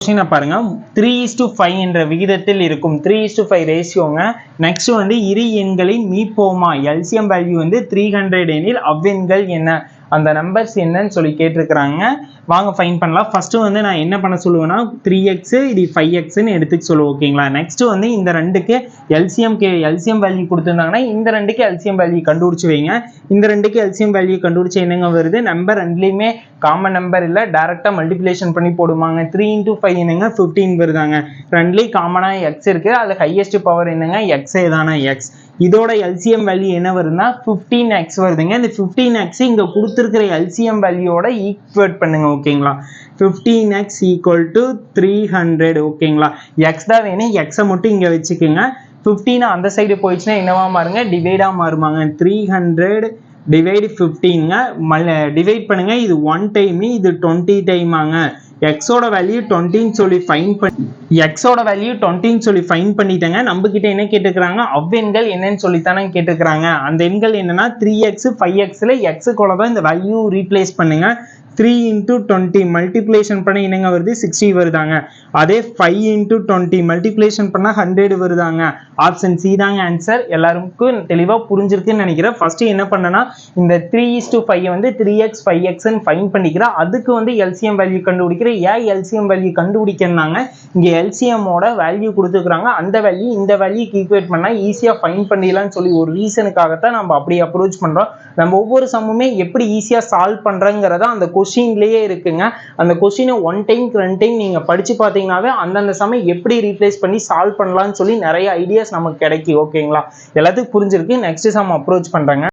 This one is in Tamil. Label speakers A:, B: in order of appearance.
A: கொஸ்டினை பாருங்க 3:5 என்ற விகிதத்தில் இருக்கும் 3:5 ரேஷியோங்க. நெக்ஸ்ட் வந்து இரு எண்களின் மீப்போமா எல்சிஎம் வேல்யூ வந்து 300 எனில் அவ்வெண்கள் என்ன, அந்த நம்பர்ஸ் என்னன்னு சொல்லி கேட்டிருக்கிறாங்க. வாங்க ஃபைன் பண்ணலாம். ஃபர்ஸ்ட் வந்து நான் என்ன பண்ண சொல்லுவேன்னா 3x இது 5xன்னு எடுத்துக்க சொல்லுவோம். ஓகேங்களா. நெக்ஸ்ட் வந்து இந்த ரெண்டுக்கு எல்சிஎம் வேல்யூ கொடுத்துருந்தாங்கன்னா இந்த ரெண்டுக்கு எல்சிஎம் வேல்யூ கண்டுபிடிச்சு வைங்க. இந்த ரெண்டுக்கு எல்சிஎம் வேல்யூ கண்டுபிடிச்சு என்னங்க வருது, நம்பர் ரெண்டுலையுமே காமன் நம்பர் இல்லை, டைரக்டா மல்டிபிளேஷன் பண்ணி போடுவாங்க. 3 × 5 என்னங்க 15 வருதாங்க. ரெண்டுலேயும் காமனா எக்ஸ் இருக்கு, அது ஹையஸ்ட் பவர் என்னங்க எக்ஸே தானே எக்ஸ். இதோட எல்சிஎம் வேல்யூ என்ன வருதுன்னா 15x வருதுங்க. இந்த 15x இங்க கொடுத்துருக்கிற எல்சிஎம் வேல்யூவோட ஈக்குவேட் பண்ணுங்க. ஓகேங்களா. 15x = 300. ஓகேங்களா. எக்ஸ் தான் வேணும், எக்ஸை மட்டும் இங்க வச்சுக்கோங்க. 15 அந்த சைடு போயிடுச்சுன்னா என்னவா மாறுங்க, டிவைடா மாறுமாங்க. 300 டிவைட் 15ங்க டிவைட் பண்ணுங்க. இது 1 டைம், இது 20 டைமாங்க. எக்ஸோட வேல்யூ 20ன்னு சொல்லி ஃபைன் பண்ணிட்டேங்க. நம்ம கிட்ட என்ன கேட்டுக்கிறாங்க, அவ்வெண்கள் என்னன்னு சொல்லித்தானே கேட்டுக்கிறாங்க. அந்த எண்கள் என்னன்னா 3x 5xல x கூட தான் இந்த வேல்யூ ரீப்ளேஸ் பண்ணுங்க. 3 × 20 மல்டிப்ளேஷன் பண்ண என்னங்க வருது 60 வருதாங்க. அதே 5 × 20 மல்டிப்ளேஷன் பண்ணா 100 வருதாங்க. ஆப்ஷன் சி தாங்க ஆன்சர். எல்லாருக்கும் தெளிவா புரிஞ்சிருக்குன்னு நினைக்கிறேன். ஃபர்ஸ்ட் என்ன பண்ணனா இந்த 3:5 வந்து 3x 5xன்னு ஃபைன் பண்ணிக்கிறேன். அதுக்கு வந்து எல்சிஎம் வேல்யூ கண்டுபிடிக்கிறேன். ஏன் எல்சிஎம் வேல்யூ கண்டுபிடிக்கிறாங்க, இங்க எல்சிஎம் ஓட வேல்யூ கொடுத்துக்கிறாங்க. அந்த வேல்யூ இந்த வேல்யூக்கு ஈக்குவேட் பண்ணா ஈஸியா ஃபைன் பண்ணிடலாம்னு சொல்லி ஒரு ரீசனுக்காகத்தான் நம்ம அப்படி அப்ரோச் பண்றோம். நம்ம ஒவ்வொரு சம்முமே எப்படி ஈஸியா சால்வ் பண்றங்கிறத அந்த கொஸ்டின்லயே இருக்குங்க. அந்த கொஸ்டினை 1 டைம் 2 டைம் நீங்க படிச்சு பார்த்தீங்கன்னாவே அந்தந்த சமயம் எப்படி ரீப்ளேஸ் பண்ணி சால்வ் பண்ணலாம்னு சொல்லி நிறைய ஐடியாஸ் நமக்கு கிடைக்கும். ஓகேங்களா. எல்லாத்துக்கும் புரிஞ்சிருக்கு. நெக்ஸ்ட் சம் அப்ரோச் பண்றேங்க.